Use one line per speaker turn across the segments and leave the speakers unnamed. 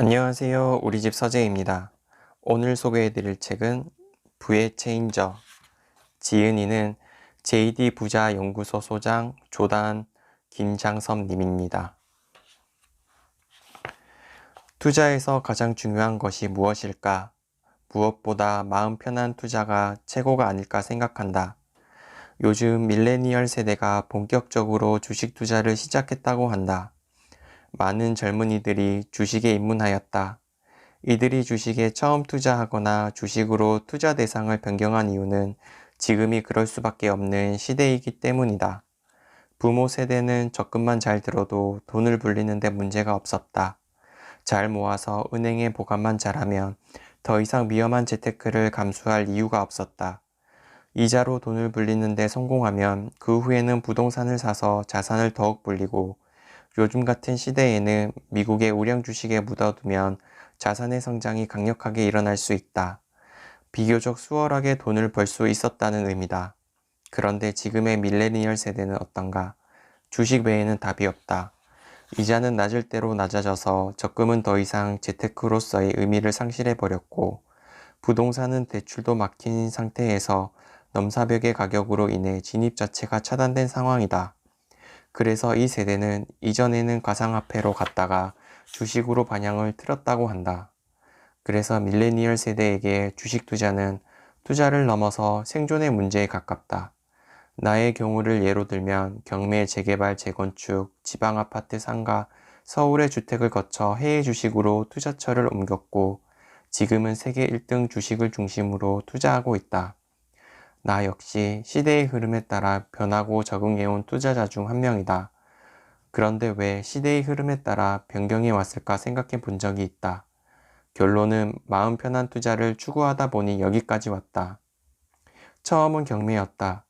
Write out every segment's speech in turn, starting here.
안녕하세요. 우리집 서재입니다. 오늘 소개해드릴 책은 부의 체인저, 지은이는 JD 부자 연구소 소장 조단 김장섭 님입니다. 투자에서 가장 중요한 것이 무엇일까? 무엇보다 마음 편한 투자가 최고가 아닐까 생각한다. 요즘 밀레니얼 세대가 본격적으로 주식 투자를 시작했다고 한다. 많은 젊은이들이 주식에 입문하였다. 이들이 주식에 처음 투자하거나 주식으로 투자 대상을 변경한 이유는 지금이 그럴 수밖에 없는 시대이기 때문이다. 부모 세대는 적금만 잘 들어도 돈을 불리는데 문제가 없었다. 잘 모아서 은행에 보관만 잘하면 더 이상 위험한 재테크를 감수할 이유가 없었다. 이자로 돈을 불리는데 성공하면 그 후에는 부동산을 사서 자산을 더욱 불리고, 요즘 같은 시대에는 미국의 우량 주식에 묻어두면 자산의 성장이 강력하게 일어날 수 있다. 비교적 수월하게 돈을 벌 수 있었다는 의미다. 그런데 지금의 밀레니얼 세대는 어떤가? 주식 외에는 답이 없다. 이자는 낮을 대로 낮아져서 적금은 더 이상 재테크로서의 의미를 상실해버렸고, 부동산은 대출도 막힌 상태에서 넘사벽의 가격으로 인해 진입 자체가 차단된 상황이다. 그래서 이 세대는 이전에는 가상화폐로 갔다가 주식으로 방향을 틀었다고 한다. 그래서 밀레니얼 세대에게 주식 투자는 투자를 넘어서 생존의 문제에 가깝다. 나의 경우를 예로 들면 경매, 재개발, 재건축, 지방 아파트 상가, 서울의 주택을 거쳐 해외 주식으로 투자처를 옮겼고, 지금은 세계 1등 주식을 중심으로 투자하고 있다. 나 역시 시대의 흐름에 따라 변하고 적응해온 투자자 중 한 명이다. 그런데 왜 시대의 흐름에 따라 변경이 왔을까 생각해 본 적이 있다. 결론은 마음 편한 투자를 추구하다 보니 여기까지 왔다. 처음은 경매였다.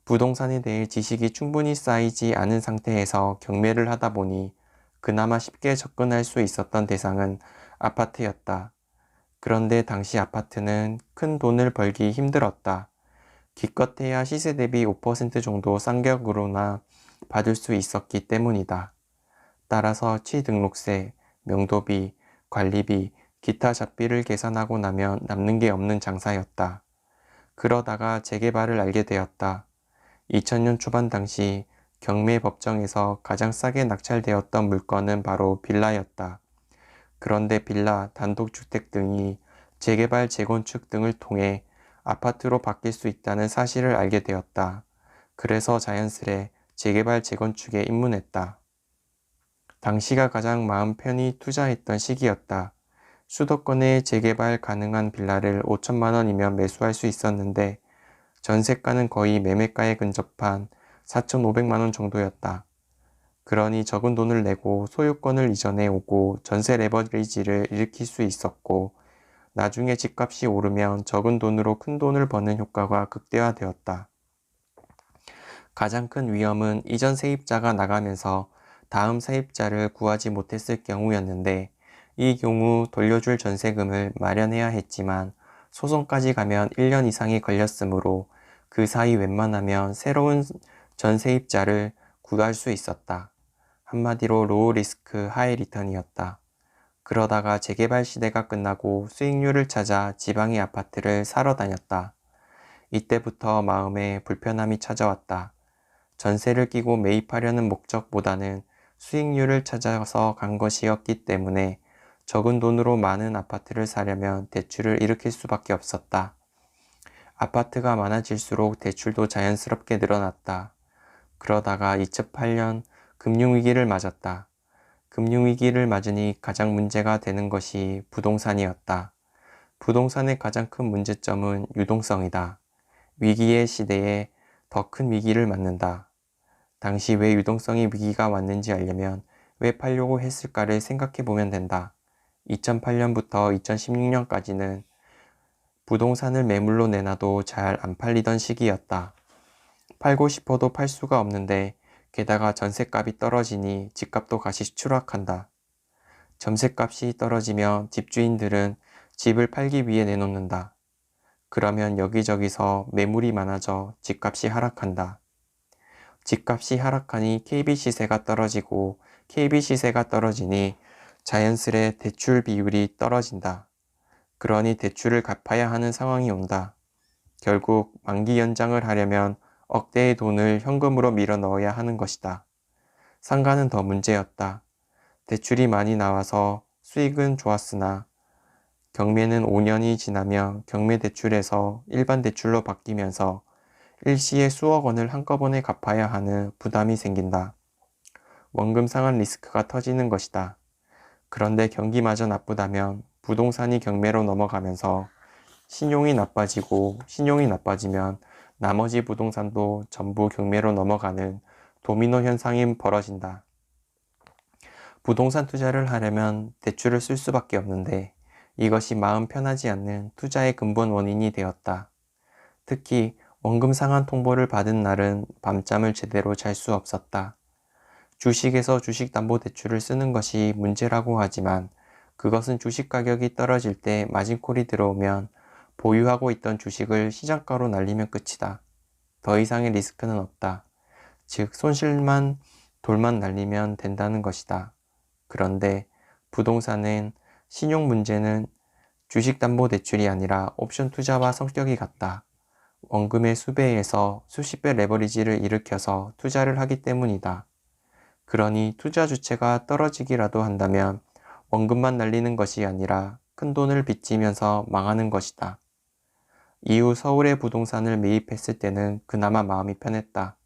부동산에 대해 지식이 충분히 쌓이지 않은 상태에서 경매를 하다 보니 그나마 쉽게 접근할 수 있었던 대상은 아파트였다. 그런데 당시 아파트는 큰 돈을 벌기 힘들었다. 기껏해야 시세 대비 5% 정도 싼 격으로나 받을 수 있었기 때문이다. 따라서 취등록세, 명도비, 관리비, 기타 잡비를 계산하고 나면 남는 게 없는 장사였다. 그러다가 재개발을 알게 되었다. 2000년 초반 당시 경매 법정에서 가장 싸게 낙찰되었던 물건은 바로 빌라였다. 그런데 빌라, 단독주택 등이 재개발, 재건축 등을 통해 아파트로 바뀔 수 있다는 사실을 알게 되었다. 그래서 자연스레 재개발, 재건축에 입문했다. 당시가 가장 마음 편히 투자했던 시기였다. 수도권에 재개발 가능한 빌라를 5천만 원이면 매수할 수 있었는데 전세가는 거의 매매가에 근접한 4,500만 원 정도였다. 그러니 적은 돈을 내고 소유권을 이전해 오고 전세 레버리지를 일으킬 수 있었고, 나중에 집값이 오르면 적은 돈으로 큰 돈을 버는 효과가 극대화되었다. 가장 큰 위험은 이전 세입자가 나가면서 다음 세입자를 구하지 못했을 경우였는데, 이 경우 돌려줄 전세금을 마련해야 했지만 소송까지 가면 1년 이상이 걸렸으므로 그 사이 웬만하면 새로운 전세입자를 구할 수 있었다. 한마디로 로우 리스크 하이 리턴이었다. 그러다가 재개발 시대가 끝나고 수익률을 찾아 지방의 아파트를 사러 다녔다. 이때부터 마음에 불편함이 찾아왔다. 전세를 끼고 매입하려는 목적보다는 수익률을 찾아서 간 것이었기 때문에 적은 돈으로 많은 아파트를 사려면 대출을 일으킬 수밖에 없었다. 아파트가 많아질수록 대출도 자연스럽게 늘어났다. 그러다가 2008년 금융위기를 맞았다. 금융위기를 맞으니 가장 문제가 되는 것이 부동산이었다. 부동산의 가장 큰 문제점은 유동성이다. 위기의 시대에 더 큰 위기를 맞는다. 당시 왜 유동성이 위기가 왔는지 알려면 왜 팔려고 했을까를 생각해 보면 된다. 2008년부터 2016년까지는 부동산을 매물로 내놔도 잘 안 팔리던 시기였다. 팔고 싶어도 팔 수가 없는데 게다가 전셋값이 떨어지니 집값도 같이 추락한다. 전셋값이 떨어지면 집주인들은 집을 팔기 위해 내놓는다. 그러면 여기저기서 매물이 많아져 집값이 하락한다. 집값이 하락하니 KB 시세가 떨어지고 KB 시세가 떨어지니 자연스레 대출 비율이 떨어진다. 그러니 대출을 갚아야 하는 상황이 온다. 결국 만기 연장을 하려면 억대의 돈을 현금으로 밀어 넣어야 하는 것이다. 상가는 더 문제였다. 대출이 많이 나와서 수익은 좋았으나 경매는 5년이 지나며 경매 대출에서 일반 대출로 바뀌면서 일시에 수억 원을 한꺼번에 갚아야 하는 부담이 생긴다. 원금 상환 리스크가 터지는 것이다. 그런데 경기마저 나쁘다면 부동산이 경매로 넘어가면서 신용이 나빠지면 나머지 부동산도 전부 경매로 넘어가는 도미노 현상이 벌어진다. 부동산 투자를 하려면 대출을 쓸 수밖에 없는데 이것이 마음 편하지 않는 투자의 근본 원인이 되었다. 특히 원금 상환 통보를 받은 날은 밤잠을 제대로 잘 수 없었다. 주식에서 주식담보대출을 쓰는 것이 문제라고 하지만 그것은 주식 가격이 떨어질 때 마진콜이 들어오면 보유하고 있던 주식을 시장가로 날리면 끝이다. 더 이상의 리스크는 없다. 즉 손실만 돌만 날리면 된다는 것이다. 그런데 부동산은 신용 문제는 주식담보대출이 아니라 옵션 투자와 성격이 같다. 원금의 수배에서 수십 배 레버리지를 일으켜서 투자를 하기 때문이다. 그러니 투자 주체가 떨어지기라도 한다면 원금만 날리는 것이 아니라 큰 돈을 빚지면서 망하는 것이다. 이후 서울의 부동산을 매입했을 때는 그나마 마음이 편했다.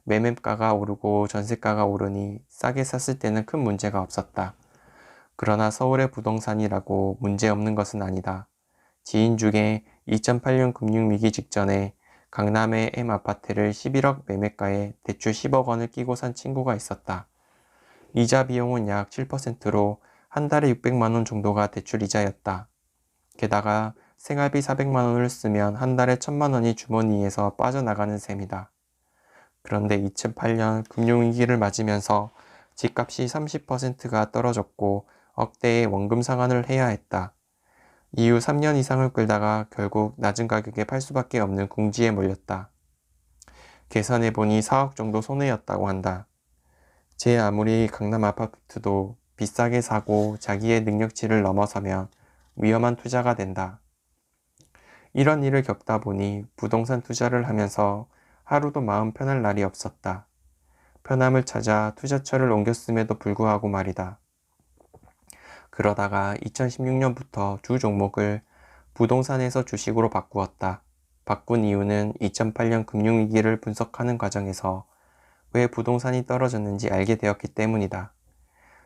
매매가가 오르고 전세가가 오르니 싸게 샀을 때는 큰 문제가 없었다. 그러나 서울의 부동산이라고 문제없는 것은 아니다. 지인 중에 2008년 금융위기 직전에 강남의 M아파트를 11억 매매가에 대출 10억 원을 끼고 산 친구가 있었다. 이자 비용은 약 7%로 한 달에 600만 원 정도가 대출 이자였다. 게다가 생활비 400만 원을 쓰면 한 달에 1000만 원이 주머니에서 빠져나가는 셈이다. 그런데 2008년 금융위기를 맞으면서 집값이 30%가 떨어졌고 억대의 원금 상환을 해야 했다. 이후 3년 이상을 끌다가 결국 낮은 가격에 팔 수밖에 없는 궁지에 몰렸다. 계산해보니 4억 정도 손해였다고 한다. 제 아무리 강남 아파트도 비싸게 사고 자기의 능력치를 넘어서면 위험한 투자가 된다. 이런 일을 겪다 보니 부동산 투자를 하면서 하루도 마음 편할 날이 없었다. 편함을 찾아 투자처를 옮겼음에도 불구하고 말이다. 그러다가 2016년부터 주 종목을 부동산에서 주식으로 바꾸었다. 바꾼 이유는 2008년 금융위기를 분석하는 과정에서 왜 부동산이 떨어졌는지 알게 되었기 때문이다.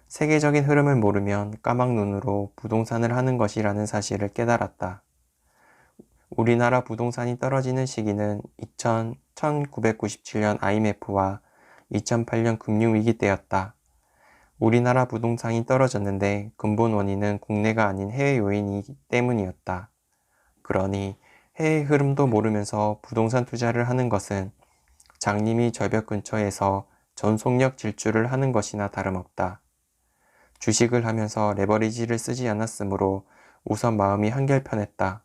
세계적인 흐름을 모르면 까막눈으로 부동산을 하는 것이라는 사실을 깨달았다. 우리나라 부동산이 떨어지는 시기는 1997년 IMF와 2008년 금융위기 때였다. 우리나라 부동산이 떨어졌는데 근본 원인은 국내가 아닌 해외 요인이기 때문이었다. 그러니 해외 흐름도 모르면서 부동산 투자를 하는 것은 장님이 절벽 근처에서 전속력 질주를 하는 것이나 다름없다. 주식을 하면서 레버리지를 쓰지 않았으므로 우선 마음이 한결 편했다.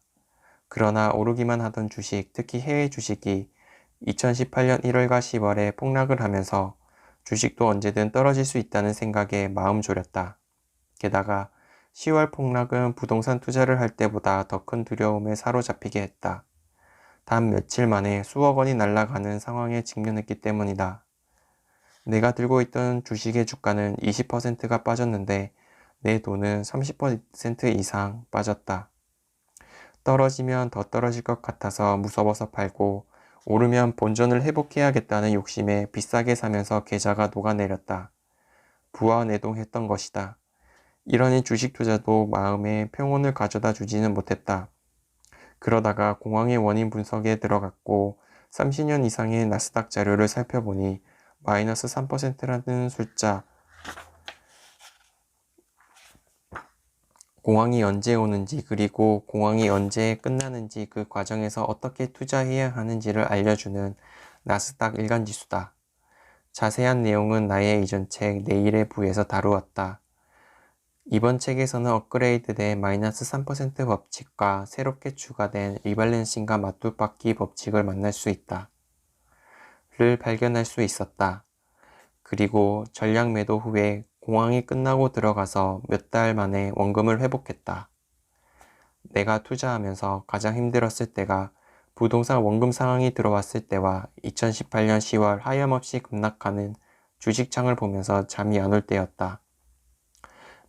그러나 오르기만 하던 주식, 특히 해외 주식이 2018년 1월과 10월에 폭락을 하면서 주식도 언제든 떨어질 수 있다는 생각에 마음 졸였다. 게다가 10월 폭락은 부동산 투자를 할 때보다 더 큰 두려움에 사로잡히게 했다. 단 며칠 만에 수억 원이 날아가는 상황에 직면했기 때문이다. 내가 들고 있던 주식의 주가는 20%가 빠졌는데 내 돈은 30% 이상 빠졌다. 떨어지면 더 떨어질 것 같아서 무서워서 팔고 오르면 본전을 회복해야겠다는 욕심에 비싸게 사면서 계좌가 녹아내렸다. 부화내동했던 것이다. 이러니 주식 투자도 마음에 평온을 가져다 주지는 못했다. 그러다가 공황의 원인 분석에 들어갔고 30년 이상의 나스닥 자료를 살펴보니 마이너스 3%라는 숫자, 공황이 언제 오는지 그리고 공황이 언제 끝나는지 그 과정에서 어떻게 투자해야 하는지를 알려주는 나스닥 일간지수다. 자세한 내용은 나의 이전 책 내일의 부에서 다루었다. 이번 책에서는 업그레이드된 마이너스 3% 법칙과 새롭게 추가된 리밸런싱과 맞돌박기 법칙을 만날 수 있다. 를 발견할 수 있었다. 그리고 전략 매도 후에 공황이 끝나고 들어가서 몇 달 만에 원금을 회복했다. 내가 투자하면서 가장 힘들었을 때가 부동산 원금 상황이 들어왔을 때와 2018년 10월 하염없이 급락하는 주식창을 보면서 잠이 안 올 때였다.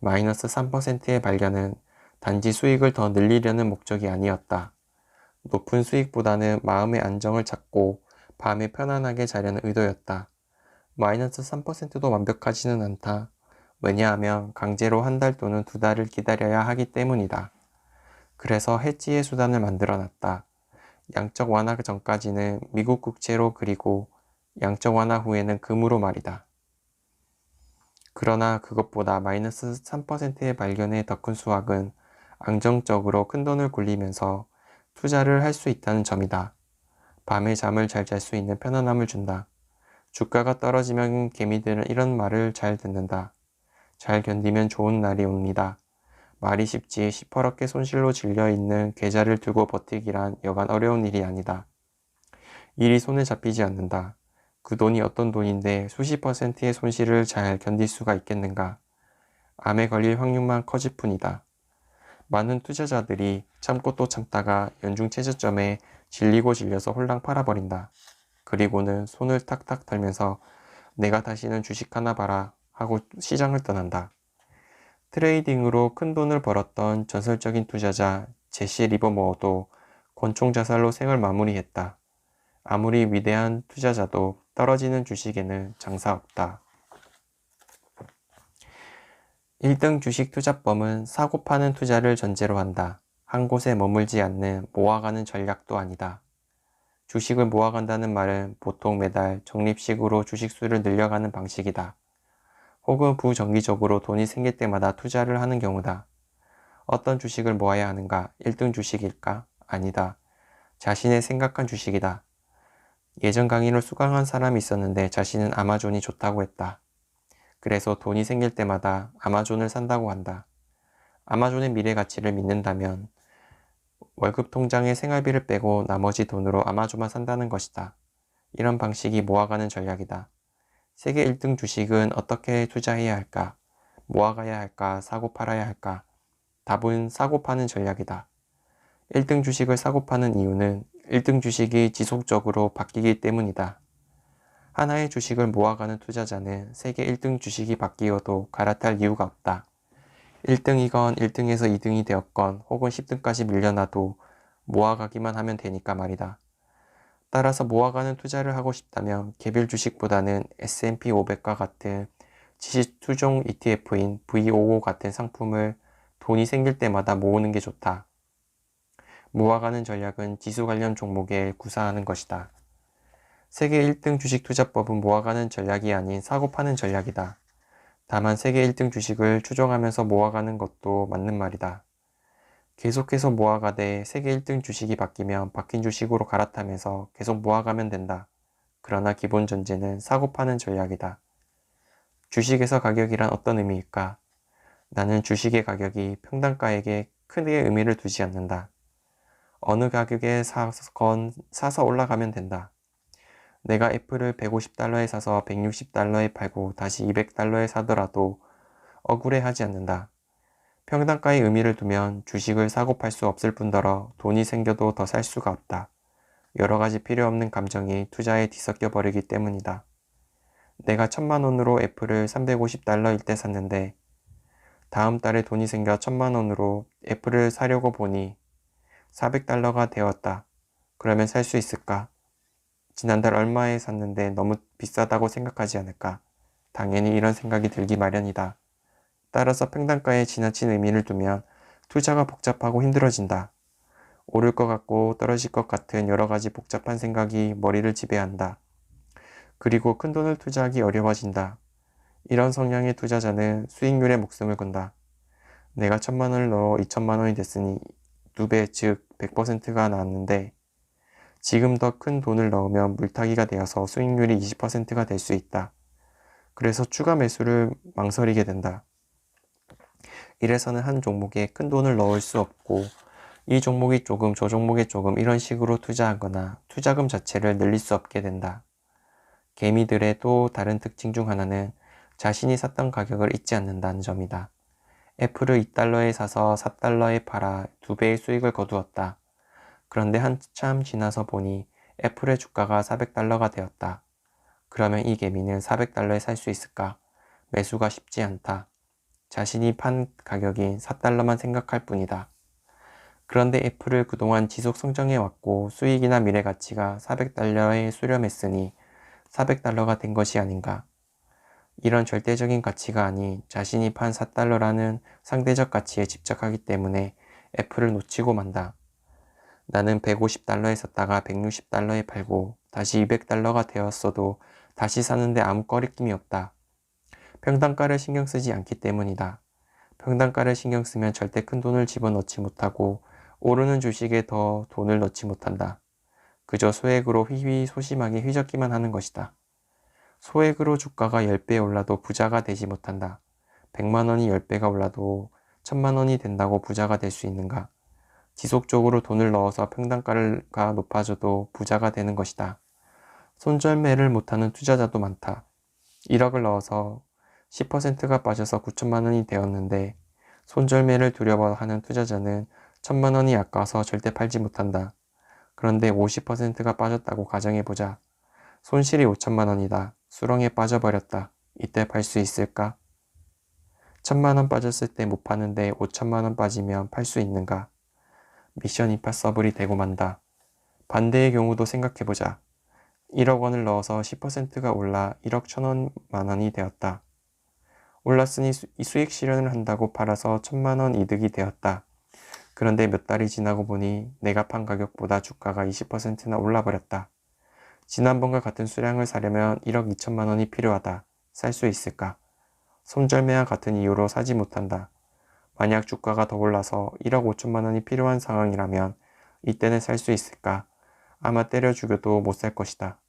마이너스 3%의 발견은 단지 수익을 더 늘리려는 목적이 아니었다. 높은 수익보다는 마음의 안정을 찾고 밤에 편안하게 자려는 의도였다. 마이너스 3%도 완벽하지는 않다. 왜냐하면 강제로 한 달 또는 두 달을 기다려야 하기 때문이다. 그래서 해지의 수단을 만들어 놨다. 양적 완화 전까지는 미국 국채로 그리고 양적 완화 후에는 금으로 말이다. 그러나 그것보다 마이너스 3%의 발견의 더 큰 수확은 안정적으로 큰돈을 굴리면서 투자를 할 수 있다는 점이다. 밤에 잠을 잘 잘 수 있는 편안함을 준다. 주가가 떨어지면 개미들은 이런 말을 잘 듣는다. 잘 견디면 좋은 날이 옵니다. 말이 쉽지 시퍼렇게 손실로 질려있는 계좌를 두고 버티기란 여간 어려운 일이 아니다. 일이 손에 잡히지 않는다. 그 돈이 어떤 돈인데 수십 %의 손실을 잘 견딜 수가 있겠는가. 암에 걸릴 확률만 커질 뿐이다. 많은 투자자들이 참고 또 참다가 연중 최저점에 질리고 질려서 홀랑 팔아버린다. 그리고는 손을 탁탁 털면서 내가 다시는 주식 하나 봐라 하고 시장을 떠난다. 트레이딩으로 큰 돈을 벌었던 전설적인 투자자 제시 리버모어도 권총 자살로 생을 마무리했다. 아무리 위대한 투자자도 떨어지는 주식에는 장사 없다. 1등 주식 투자법은 사고 파는 투자를 전제로 한다. 한 곳에 머물지 않는 모아가는 전략도 아니다. 주식을 모아간다는 말은 보통 매달 적립식으로 주식수를 늘려가는 방식이다. 혹은 부정기적으로 돈이 생길 때마다 투자를 하는 경우다. 어떤 주식을 모아야 하는가? 1등 주식일까? 아니다. 자신의 생각한 주식이다. 예전 강의를 수강한 사람이 있었는데 자신은 아마존이 좋다고 했다. 그래서 돈이 생길 때마다 아마존을 산다고 한다. 아마존의 미래 가치를 믿는다면 월급 통장에 생활비를 빼고 나머지 돈으로 아마존만 산다는 것이다. 이런 방식이 모아가는 전략이다. 세계 1등 주식은 어떻게 투자해야 할까? 모아가야 할까? 사고 팔아야 할까? 답은 사고 파는 전략이다. 1등 주식을 사고 파는 이유는 1등 주식이 지속적으로 바뀌기 때문이다. 하나의 주식을 모아가는 투자자는 세계 1등 주식이 바뀌어도 갈아탈 이유가 없다. 1등이건 1등에서 2등이 되었건 혹은 10등까지 밀려나도 모아가기만 하면 되니까 말이다. 따라서 모아가는 투자를 하고 싶다면 개별 주식보다는 S&P 500과 같은 지식 추종 ETF인 VOO 같은 상품을 돈이 생길 때마다 모으는 게 좋다. 모아가는 전략은 지수 관련 종목에 구사하는 것이다. 세계 1등 주식 투자법은 모아가는 전략이 아닌 사고 파는 전략이다. 다만 세계 1등 주식을 추종하면서 모아가는 것도 맞는 말이다. 계속해서 모아가되 세계 1등 주식이 바뀌면 바뀐 주식으로 갈아타면서 계속 모아가면 된다. 그러나 기본 전제는 사고 파는 전략이다. 주식에서 가격이란 어떤 의미일까? 나는 주식의 가격이 평단가에게 크게 의미를 두지 않는다. 어느 가격에 사서 올라가면 된다. 내가 애플을 150달러에 사서 160달러에 팔고 다시 200달러에 사더라도 억울해하지 않는다. 평단가의 의미를 두면 주식을 사고 팔 수 없을 뿐더러 돈이 생겨도 더 살 수가 없다. 여러 가지 필요 없는 감정이 투자에 뒤섞여 버리기 때문이다. 내가 1000만원으로 애플을 350달러일 때 샀는데 다음 달에 돈이 생겨 1000만원으로 애플을 사려고 보니 400달러가 되었다. 그러면 살 수 있을까? 지난달 얼마에 샀는데 너무 비싸다고 생각하지 않을까? 당연히 이런 생각이 들기 마련이다. 따라서 평단가에 지나친 의미를 두면 투자가 복잡하고 힘들어진다. 오를 것 같고 떨어질 것 같은 여러 가지 복잡한 생각이 머리를 지배한다. 그리고 큰 돈을 투자하기 어려워진다. 이런 성향의 투자자는 수익률에 목숨을 건다. 내가 1000만원을 넣어 2000만원이 됐으니 2배 즉 100%가 나왔는데 지금 더 큰 돈을 넣으면 물타기가 되어서 수익률이 20%가 될 수 있다. 그래서 추가 매수를 망설이게 된다. 이래서는 한 종목에 큰 돈을 넣을 수 없고 이 종목이 조금 저 종목이 조금 이런 식으로 투자하거나 투자금 자체를 늘릴 수 없게 된다. 개미들의 또 다른 특징 중 하나는 자신이 샀던 가격을 잊지 않는다는 점이다. 애플을 2달러에 사서 4달러에 팔아 2배의 수익을 거두었다. 그런데 한참 지나서 보니 애플의 주가가 400달러가 되었다. 그러면 이 개미는 400달러에 살 수 있을까? 매수가 쉽지 않다. 자신이 판 가격인 4달러만 생각할 뿐이다. 그런데 애플을 그동안 지속 성장해왔고 수익이나 미래 가치가 400달러에 수렴했으니 400달러가 된 것이 아닌가. 이런 절대적인 가치가 아닌 자신이 판 4달러라는 상대적 가치에 집착하기 때문에 애플을 놓치고 만다. 나는 150달러에 샀다가 160달러에 팔고 다시 200달러가 되었어도 다시 사는데 아무 꺼리낌이 없다. 평단가를 신경 쓰지 않기 때문이다. 평단가를 신경 쓰면 절대 큰 돈을 집어넣지 못하고 오르는 주식에 더 돈을 넣지 못한다. 그저 소액으로 소심하게 휘젓기만 하는 것이다. 소액으로 주가가 10배 올라도 부자가 되지 못한다. 100만원이 10배가 올라도 1000만원이 된다고 부자가 될 수 있는가? 지속적으로 돈을 넣어서 평단가가 높아져도 부자가 되는 것이다. 손절매를 못하는 투자자도 많다. 1억을 넣어서 10%가 빠져서 9천만원이 되었는데 손절매를 두려워하는 투자자는 1000만원이 아까워서 절대 팔지 못한다. 그런데 50%가 빠졌다고 가정해보자. 손실이 5천만원이다. 수렁에 빠져버렸다. 이때 팔 수 있을까? 1000만원 빠졌을 때 못 파는데 5천만원 빠지면 팔 수 있는가? 미션 임파서블이 되고 만다. 반대의 경우도 생각해보자. 1억 원을 넣어서 10%가 올라 1억 1000만원이 되었다. 올랐으니 수익 실현을 한다고 팔아서 1000만원 이득이 되었다. 그런데 몇 달이 지나고 보니 내가 판 가격보다 주가가 20%나 올라버렸다. 지난번과 같은 수량을 사려면 1억 2천만원이 필요하다. 살 수 있을까? 손절매와 같은 이유로 사지 못한다. 만약 주가가 더 올라서 1억 5천만원이 필요한 상황이라면 이때는 살 수 있을까? 아마 때려 죽여도 못 살 것이다.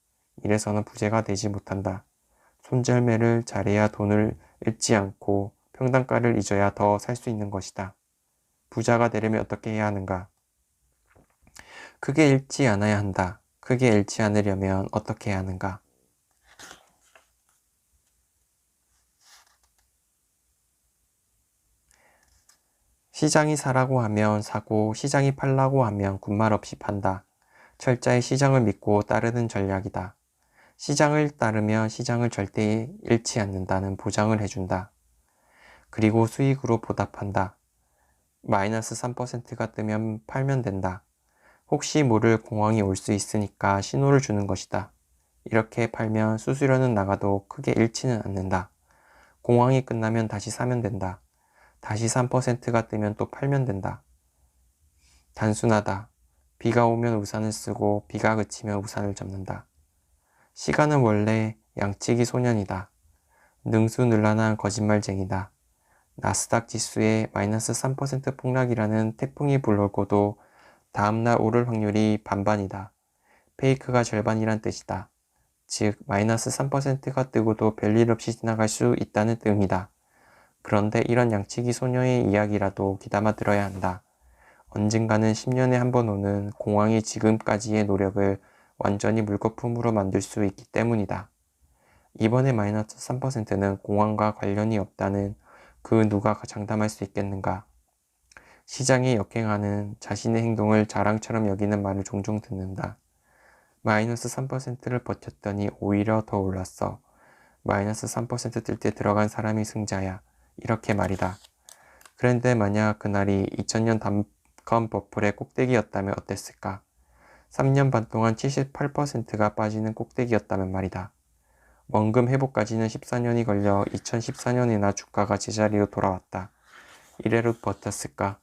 이래서는 부자가 되지 못한다. 손절매를 잘해야 돈을 잃지 않고 평단가를 잊어야 더 살 수 있는 것이다. 부자가 되려면 어떻게 해야 하는가? 크게 잃지 않아야 한다. 크게 잃지 않으려면 어떻게 해야 하는가? 시장이 사라고 하면 사고 시장이 팔라고 하면 군말 없이 판다. 철저히 시장을 믿고 따르는 전략이다. 시장을 따르면 시장을 절대 잃지 않는다는 보장을 해준다. 그리고 수익으로 보답한다. 마이너스 3%가 뜨면 팔면 된다. 혹시 모를 공황이 올 수 있으니까 신호를 주는 것이다. 이렇게 팔면 수수료는 나가도 크게 잃지는 않는다. 공황이 끝나면 다시 사면 된다. 다시 3%가 뜨면 또 팔면 된다. 단순하다. 비가 오면 우산을 쓰고 비가 그치면 우산을 접는다. 시간은 원래 양치기 소년이다. 능수능란한 거짓말쟁이다. 나스닥 지수에 마이너스 3% 폭락이라는 태풍이 불어오고도 다음날 오를 확률이 반반이다. 페이크가 절반이란 뜻이다. 즉 마이너스 3%가 뜨고도 별일 없이 지나갈 수 있다는 의미다. 그런데 이런 양치기 소녀의 이야기라도 귀담아 들어야 한다. 언젠가는 10년에 한 번 오는 공황이 지금까지의 노력을 완전히 물거품으로 만들 수 있기 때문이다. 이번에 마이너스 3%는 공황과 관련이 없다는 그 누가 장담할 수 있겠는가? 시장에 역행하는 자신의 행동을 자랑처럼 여기는 말을 종종 듣는다. 마이너스 3%를 버텼더니 오히려 더 올랐어. 마이너스 3% 뜰 때 들어간 사람이 승자야. 이렇게 말이다. 그런데 만약 그날이 2000년 닷컴 버블의 꼭대기였다면 어땠을까? 3년 반 동안 78%가 빠지는 꼭대기였다면 말이다. 원금 회복까지는 14년이 걸려 2014년에나 주가가 제자리로 돌아왔다. 이래로 버텼을까?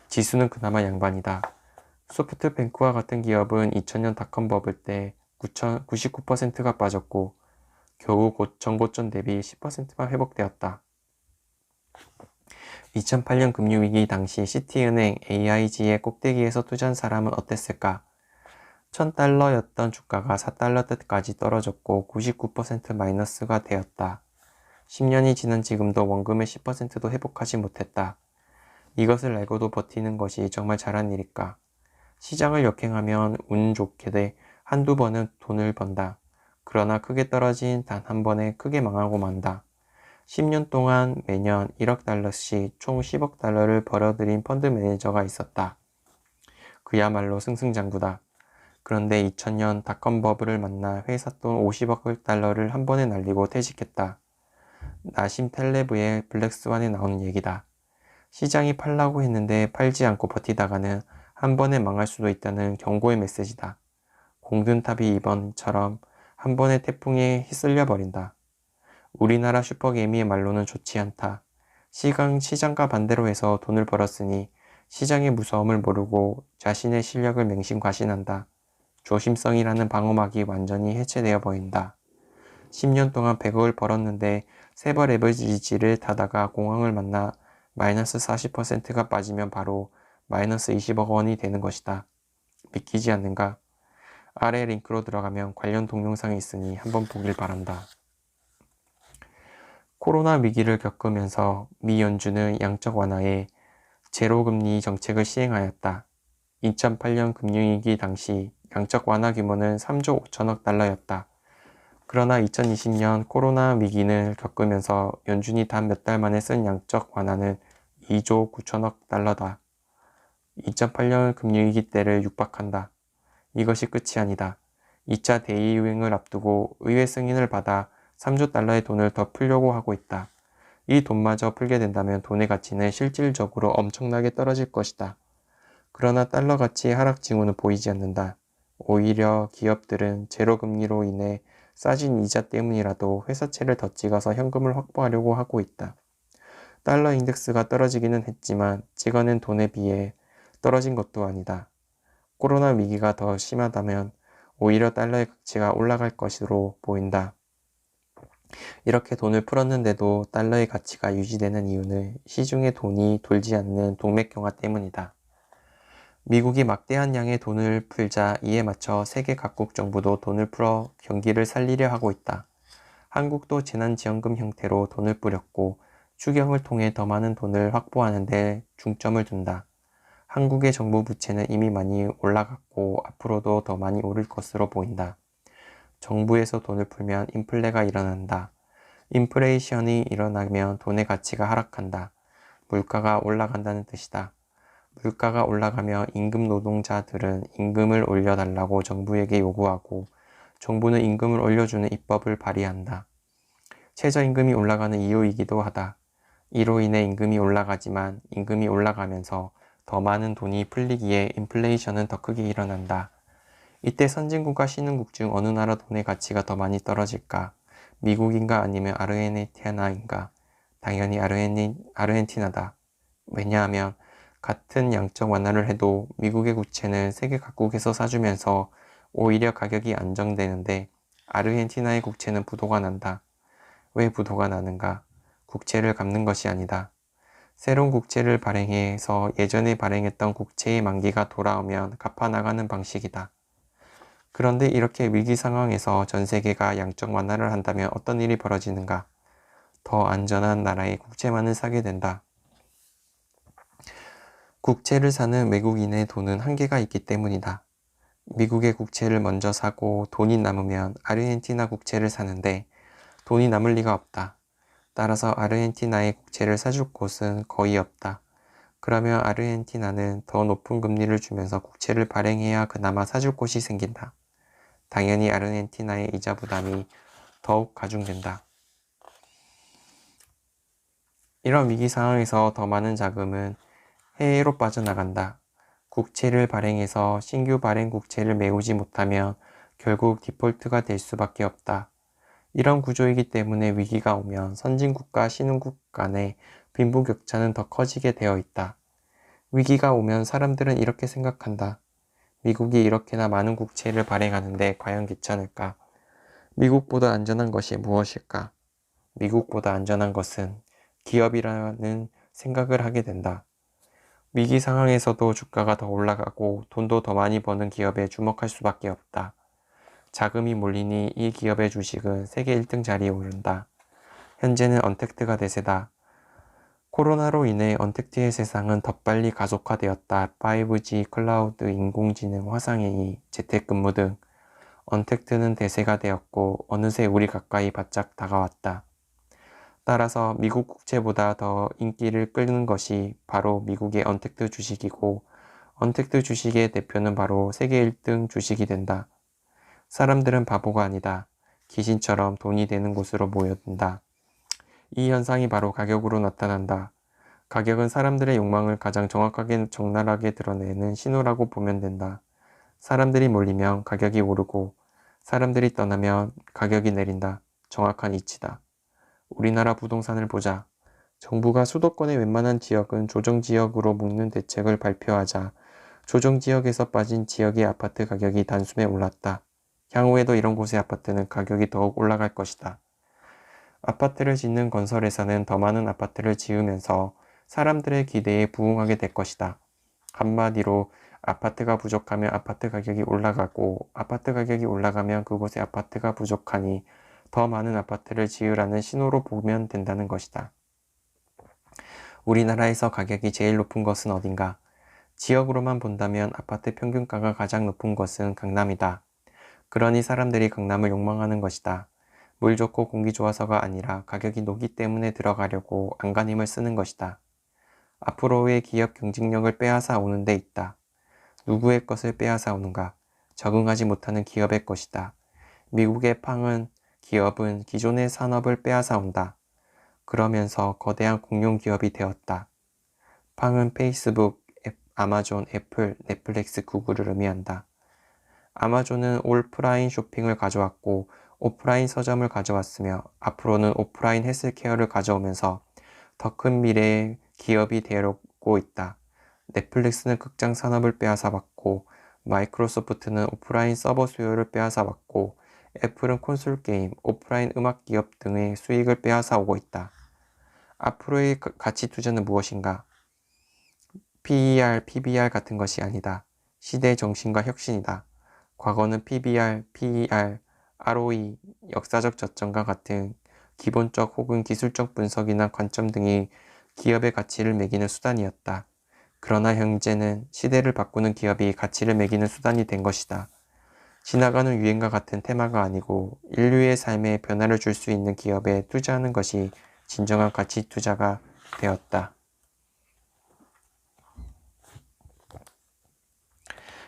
지수는 그나마 양반이다. 소프트뱅크와 같은 기업은 2000년 닷컴 버블 때 99%가 빠졌고 겨우 전고점 대비 10%만 회복되었다. 2008년 금융위기 당시 시티은행 AIG의 꼭대기에서 투자한 사람은 어땠을까? 1000달러였던 주가가 4달러대까지 떨어졌고 99% 마이너스가 되었다. 10년이 지난 지금도 원금의 10%도 회복하지 못했다. 이것을 알고도 버티는 것이 정말 잘한 일일까? 시장을 역행하면 운 좋게 돼 한두 번은 돈을 번다. 그러나 크게 떨어진 단 한 번에 크게 망하고 만다. 10년 동안 매년 1억 달러씩 총 10억 달러를 벌어들인 펀드 매니저가 있었다. 그야말로 승승장구다. 그런데 2000년 닷컴 버블을 만나 회사 돈 50억 달러를 한 번에 날리고 퇴직했다. 나심 텔레브의 블랙스완에 나오는 얘기다. 시장이 팔라고 했는데 팔지 않고 버티다가는 한 번에 망할 수도 있다는 경고의 메시지다. 공든탑이 이번처럼 한 번의 태풍에 휩쓸려 버린다. 우리나라 슈퍼개미의 말로는 좋지 않다. 시장과 반대로 해서 돈을 벌었으니 시장의 무서움을 모르고 자신의 실력을 맹신과신한다. 조심성이라는 방어막이 완전히 해체되어 보인다. 10년 동안 100억을 벌었는데 세벌 에버리지를 타다가 공황을 만나 마이너스 40%가 빠지면 바로 마이너스 20억 원이 되는 것이다. 믿기지 않는가? 아래 링크로 들어가면 관련 동영상이 있으니 한번 보길 바란다. 코로나 위기를 겪으면서 미 연준은 양적 완화에 제로금리 정책을 시행하였다. 2008년 금융위기 당시 양적 완화 규모는 3조 5천억 달러였다. 그러나 2020년 코로나 위기를 겪으면서 연준이 단 몇 달 만에 쓴 양적 완화는 2조 9천억 달러다. 2008년 금융위기 때를 육박한다. 이것이 끝이 아니다. 2차 대유행을 앞두고 의회 승인을 받아 3조 달러의 돈을 더 풀려고 하고 있다. 이 돈마저 풀게 된다면 돈의 가치는 실질적으로 엄청나게 떨어질 것이다. 그러나 달러 가치 하락 징후는 보이지 않는다. 오히려 기업들은 제로금리로 인해 싸진 이자 때문이라도 회사채를 더 찍어서 현금을 확보하려고 하고 있다. 달러 인덱스가 떨어지기는 했지만 찍어낸 돈에 비해 떨어진 것도 아니다. 코로나 위기가 더 심하다면 오히려 달러의 가치가 올라갈 것으로 보인다. 이렇게 돈을 풀었는데도 달러의 가치가 유지되는 이유는 시중에 돈이 돌지 않는 동맥경화 때문이다. 미국이 막대한 양의 돈을 풀자 이에 맞춰 세계 각국 정부도 돈을 풀어 경기를 살리려 하고 있다. 한국도 재난지원금 형태로 돈을 뿌렸고 추경을 통해 더 많은 돈을 확보하는 데 중점을 둔다. 한국의 정부 부채는 이미 많이 올라갔고 앞으로도 더 많이 오를 것으로 보인다. 정부에서 돈을 풀면 인플레가 일어난다. 인플레이션이 일어나면 돈의 가치가 하락한다. 물가가 올라간다는 뜻이다. 물가가 올라가며 임금 노동자들은 임금을 올려달라고 정부에게 요구하고 정부는 임금을 올려주는 입법을 발의한다. 최저임금이 올라가는 이유이기도 하다. 이로 인해 임금이 올라가지만 임금이 올라가면서 더 많은 돈이 풀리기에 인플레이션은 더 크게 일어난다. 이때 선진국과 신흥국 중 어느 나라 돈의 가치가 더 많이 떨어질까? 미국인가 아니면 아르헨티나인가? 당연히 아르헨티나다. 왜냐하면 같은 양적 완화를 해도 미국의 국채는 세계 각국에서 사주면서 오히려 가격이 안정되는데 아르헨티나의 국채는 부도가 난다. 왜 부도가 나는가? 국채를 갚는 것이 아니다. 새로운 국채를 발행해서 예전에 발행했던 국채의 만기가 돌아오면 갚아나가는 방식이다. 그런데 이렇게 위기 상황에서 전 세계가 양적 완화를 한다면 어떤 일이 벌어지는가? 더 안전한 나라의 국채만을 사게 된다. 국채를 사는 외국인의 돈은 한계가 있기 때문이다. 미국의 국채를 먼저 사고 돈이 남으면 아르헨티나 국채를 사는데 돈이 남을 리가 없다. 따라서 아르헨티나의 국채를 사줄 곳은 거의 없다. 그러면 아르헨티나는 더 높은 금리를 주면서 국채를 발행해야 그나마 사줄 곳이 생긴다. 당연히 아르헨티나의 이자 부담이 더욱 가중된다. 이런 위기 상황에서 더 많은 자금은 해외로 빠져나간다. 국채를 발행해서 신규 발행 국채를 메우지 못하면 결국 디폴트가 될 수밖에 없다. 이런 구조이기 때문에 위기가 오면 선진국과 신흥국 간의 빈부격차는 더 커지게 되어 있다. 위기가 오면 사람들은 이렇게 생각한다. 미국이 이렇게나 많은 국채를 발행하는데 과연 괜찮을까? 미국보다 안전한 것이 무엇일까? 미국보다 안전한 것은 기업이라는 생각을 하게 된다. 위기 상황에서도 주가가 더 올라가고 돈도 더 많이 버는 기업에 주목할 수밖에 없다. 자금이 몰리니 이 기업의 주식은 세계 1등 자리에 오른다. 현재는 언택트가 대세다. 코로나로 인해 언택트의 세상은 더 빨리 가속화되었다. 5G, 클라우드, 인공지능, 화상AI, 재택근무 등 언택트는 대세가 되었고 어느새 우리 가까이 바짝 다가왔다. 따라서 미국 국채보다 더 인기를 끌는 것이 바로 미국의 언택트 주식이고 언택트 주식의 대표는 바로 세계 1등 주식이 된다. 사람들은 바보가 아니다. 귀신처럼 돈이 되는 곳으로 모여든다. 이 현상이 바로 가격으로 나타난다. 가격은 사람들의 욕망을 가장 정확하게 적나라하게 드러내는 신호라고 보면 된다. 사람들이 몰리면 가격이 오르고 사람들이 떠나면 가격이 내린다. 정확한 이치다. 우리나라 부동산을 보자. 정부가 수도권의 웬만한 지역은 조정지역으로 묶는 대책을 발표하자 조정지역에서 빠진 지역의 아파트 가격이 단숨에 올랐다. 향후에도 이런 곳의 아파트는 가격이 더욱 올라갈 것이다. 아파트를 짓는 건설회사는 더 많은 아파트를 지으면서 사람들의 기대에 부응하게 될 것이다. 한마디로 아파트가 부족하면 아파트 가격이 올라가고 아파트 가격이 올라가면 그곳에 아파트가 부족하니 더 많은 아파트를 지으라는 신호로 보면 된다는 것이다. 우리나라에서 가격이 제일 높은 것은 어딘가? 지역으로만 본다면 아파트 평균가가 가장 높은 것은 강남이다. 그러니 사람들이 강남을 욕망하는 것이다. 물 좋고 공기 좋아서가 아니라 가격이 높기 때문에 들어가려고 안간힘을 쓰는 것이다. 앞으로의 기업 경쟁력을 빼앗아 오는 데 있다. 누구의 것을 빼앗아 오는가? 적응하지 못하는 기업의 것이다. 미국의 기업은 기존의 산업을 빼앗아 온다. 그러면서 거대한 공룡 기업이 되었다. 팡은 페이스북, 아마존, 애플, 넷플릭스, 구글을 의미한다. 아마존은 오프라인 쇼핑을 가져왔고 오프라인 서점을 가져왔으며 앞으로는 오프라인 헬스케어를 가져오면서 더 큰 미래의 기업이 되려고 있다. 넷플릭스는 극장 산업을 빼앗아왔고 마이크로소프트는 오프라인 서버 수요를 빼앗아왔고 애플은 콘솔 게임, 오프라인 음악 기업 등의 수익을 빼앗아오고 있다. 앞으로의 가치 투자는 무엇인가? PER, PBR 같은 것이 아니다. 시대의 정신과 혁신이다. 과거는 PBR, PER, ROE, 역사적 저점과 같은 기본적 혹은 기술적 분석이나 관점 등이 기업의 가치를 매기는 수단이었다. 그러나 현재는 시대를 바꾸는 기업이 가치를 매기는 수단이 된 것이다. 지나가는 유행과 같은 테마가 아니고 인류의 삶에 변화를 줄 수 있는 기업에 투자하는 것이 진정한 가치 투자가 되었다.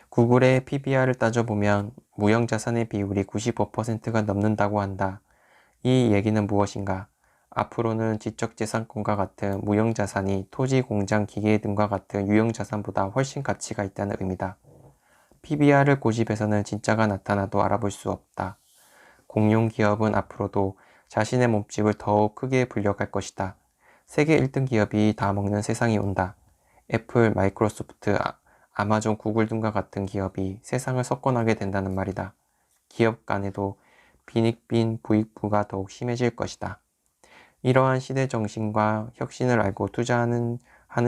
구글의 PBR을 따져보면 무형자산의 비율이 95%가 넘는다고 한다. 이 얘기는 무엇인가? 앞으로는 지적재산권과 같은 무형자산이 토지, 공장, 기계 등과 같은 유형자산보다 훨씬 가치가 있다는 의미다. PBR을 고집해서는 진짜가 나타나도 알아볼 수 없다. 공룡 기업은 앞으로도 자신의 몸집을 더욱 크게 불려갈 것이다. 세계 1등 기업이 다 먹는 세상이 온다. 애플, 마이크로소프트, 아마존, 구글 등과 같은 기업이 세상을 석권하게 된다는 말이다. 기업 간에도 빈익빈 부익부가 더욱 심해질 것이다. 이러한 시대 정신과 혁신을 알고 투자하는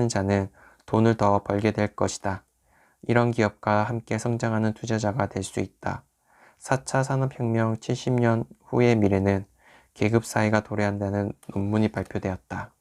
자는 돈을 더 벌게 될 것이다. 이런 기업과 함께 성장하는 투자자가 될 수 있다. 4차 산업혁명 70년 후의 미래는 계급사회가 도래한다는 논문이 발표되었다.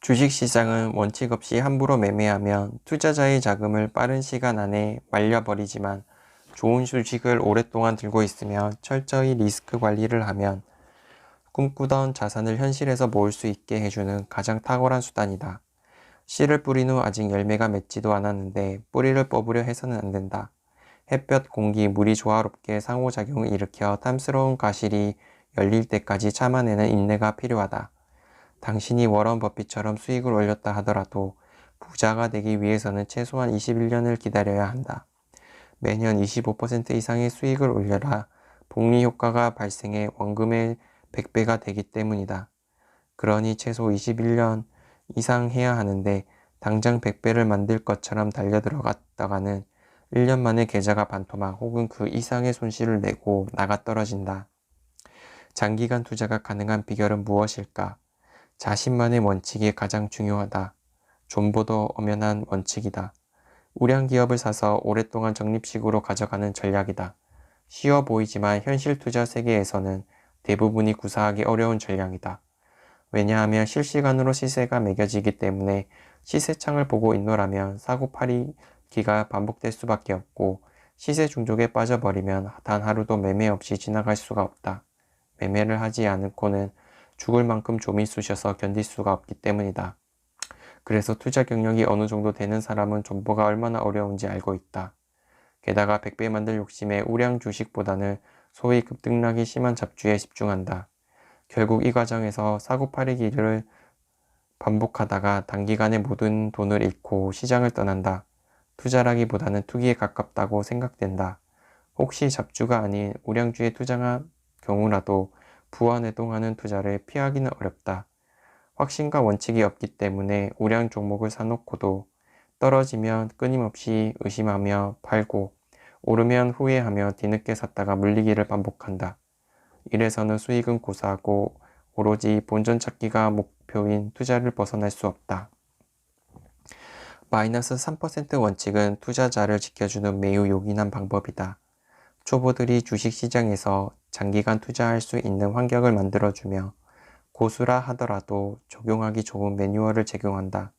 주식시장은 원칙 없이 함부로 매매하면 투자자의 자금을 빠른 시간 안에 말려버리지만 좋은 주식을 오랫동안 들고 있으며 철저히 리스크 관리를 하면 꿈꾸던 자산을 현실에서 모을 수 있게 해주는 가장 탁월한 수단이다. 씨를 뿌린 후 아직 열매가 맺지도 않았는데 뿌리를 뽑으려 해서는 안 된다. 햇볕, 공기, 물이 조화롭게 상호작용을 일으켜 탐스러운 가실이 열릴 때까지 참아내는 인내가 필요하다. 당신이 워런 버핏처럼 수익을 올렸다 하더라도 부자가 되기 위해서는 최소한 21년을 기다려야 한다. 매년 25% 이상의 수익을 올려라 복리 효과가 발생해 원금의 100배가 되기 때문이다. 그러니 최소 21년 이상 해야 하는데 당장 100배를 만들 것처럼 달려들어갔다가는 1년 만에 계좌가 반토막 혹은 그 이상의 손실을 내고 나가 떨어진다. 장기간 투자가 가능한 비결은 무엇일까? 자신만의 원칙이 가장 중요하다. 존 보더 엄연한 원칙이다. 우량 기업을 사서 오랫동안 적립식으로 가져가는 전략이다. 쉬워 보이지만 현실 투자 세계에서는 대부분이 구사하기 어려운 전략이다. 왜냐하면 실시간으로 시세가 매겨지기 때문에 시세창을 보고 있노라면 사고팔이기가 반복될 수밖에 없고 시세 중독에 빠져버리면 단 하루도 매매 없이 지나갈 수가 없다. 매매를 하지 않고는 죽을 만큼 좀이 쑤셔서 견딜 수가 없기 때문이다. 그래서 투자 경력이 어느 정도 되는 사람은 존버가 얼마나 어려운지 알고 있다. 게다가 100배 만들 욕심에 우량 주식보다는 소위 급등락이 심한 잡주에 집중한다. 결국 이 과정에서 사고팔이기를 반복하다가 단기간에 모든 돈을 잃고 시장을 떠난다. 투자라기보다는 투기에 가깝다고 생각된다. 혹시 잡주가 아닌 우량주에 투자한 경우라도 부안해동하는 투자를 피하기는 어렵다. 확신과 원칙이 없기 때문에 우량 종목을 사놓고도 떨어지면 끊임없이 의심하며 팔고 오르면 후회하며 뒤늦게 샀다가 물리기를 반복한다. 이래서는 수익은 고사하고 오로지 본전 찾기가 목표인 투자를 벗어날 수 없다. 마이너스 3% 원칙은 투자자를 지켜주는 매우 요긴한 방법이다. 초보들이 주식시장에서 장기간 투자할 수 있는 환경을 만들어주며 고수라 하더라도 적용하기 좋은 매뉴얼을 제공한다.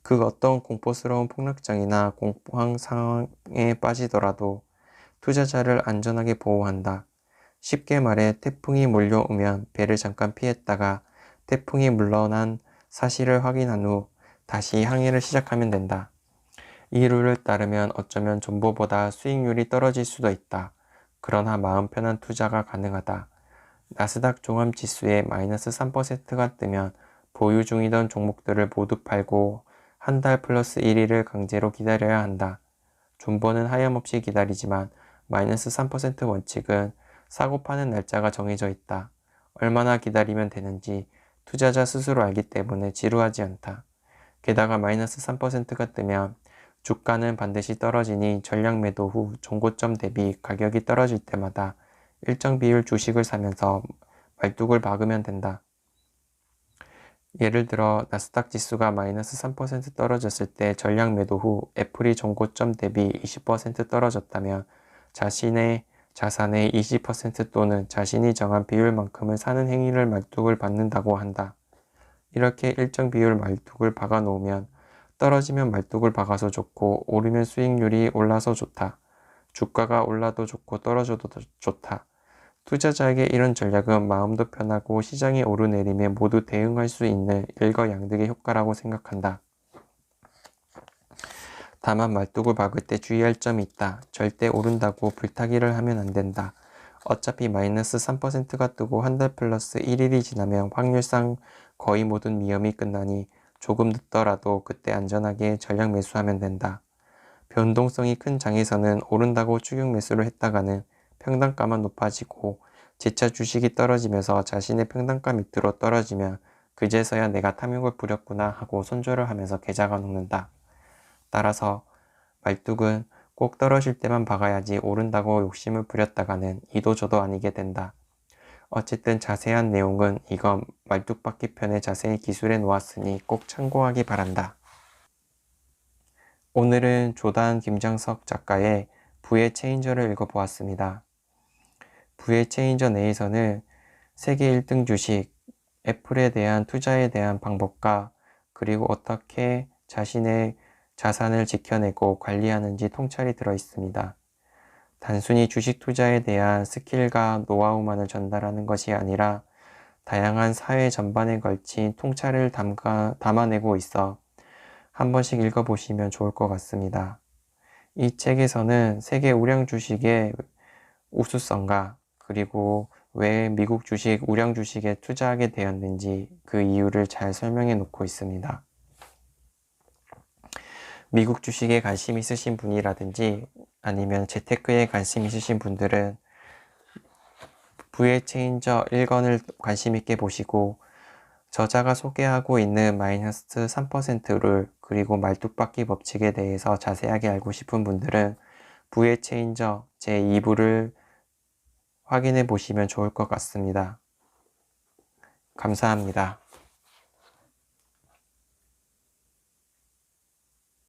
그 어떤 공포스러운 폭락장이나 공황 상황에 빠지더라도 투자자를 안전하게 보호한다. 쉽게 말해 태풍이 몰려오면 배를 잠깐 피했다가 태풍이 물러난 사실을 확인한 후 다시 항해를 시작하면 된다. 이 룰을 따르면 어쩌면 존버보다 수익률이 떨어질 수도 있다. 그러나 마음 편한 투자가 가능하다. 나스닥 종합지수에 마이너스 3%가 뜨면 보유 중이던 종목들을 모두 팔고 한 달 플러스 1일을 강제로 기다려야 한다. 존버는 하염없이 기다리지만 마이너스 3% 원칙은 사고 파는 날짜가 정해져 있다. 얼마나 기다리면 되는지 투자자 스스로 알기 때문에 지루하지 않다. 게다가 마이너스 3%가 뜨면 주가는 반드시 떨어지니 전량 매도 후 종고점 대비 가격이 떨어질 때마다 일정 비율 주식을 사면서 말뚝을 박으면 된다. 예를 들어 나스닥 지수가 마이너스 3% 떨어졌을 때 전량 매도 후 애플이 종고점 대비 20% 떨어졌다면 자신의 자산의 20% 또는 자신이 정한 비율만큼을 사는 행위를 말뚝을 받는다고 한다. 이렇게 일정 비율 말뚝을 박아 놓으면 떨어지면 말뚝을 박아서 좋고 오르면 수익률이 올라서 좋다. 주가가 올라도 좋고 떨어져도 좋다. 투자자에게 이런 전략은 마음도 편하고 시장이 오르내림에 모두 대응할 수 있는 일거양득의 효과라고 생각한다. 다만 말뚝을 박을 때 주의할 점이 있다. 절대 오른다고 불타기를 하면 안 된다. 어차피 마이너스 3%가 뜨고 한 달 플러스 1일이 지나면 확률상 거의 모든 위험이 끝나니 조금 늦더라도 그때 안전하게 전량 매수하면 된다. 변동성이 큰 장에서는 오른다고 추격 매수를 했다가는 평단가만 높아지고 재차 주식이 떨어지면서 자신의 평단가 밑으로 떨어지면 그제서야 내가 탐욕을 부렸구나 하고 손절을 하면서 계좌가 녹는다. 따라서 말뚝은 꼭 떨어질 때만 박아야지 오른다고 욕심을 부렸다가는 이도저도 아니게 된다. 어쨌든 자세한 내용은 이건 말뚝박기 편에 자세히 기술해 놓았으니 꼭 참고하기 바란다. 오늘은 조단 김장석 작가의 부의 체인저를 읽어보았습니다. 부의 체인저 내에서는 세계 1등 주식, 애플에 대한 투자에 대한 방법과 그리고 어떻게 자신의 자산을 지켜내고 관리하는지 통찰이 들어 있습니다. 단순히 주식 투자에 대한 스킬과 노하우만을 전달하는 것이 아니라 다양한 사회 전반에 걸친 통찰을 담아내고 있어 한 번씩 읽어보시면 좋을 것 같습니다. 이 책에서는 세계 우량 주식의 우수성과 그리고 왜 미국 주식, 우량 주식에 투자하게 되었는지 그 이유를 잘 설명해 놓고 있습니다. 미국 주식에 관심 있으신 분이라든지 아니면 재테크에 관심 있으신 분들은 부의 체인저 1권을 관심 있게 보시고 저자가 소개하고 있는 마이너스 3%를 그리고 말뚝박기 법칙에 대해서 자세하게 알고 싶은 분들은 부의 체인저 제2부를 확인해 보시면 좋을 것 같습니다. 감사합니다.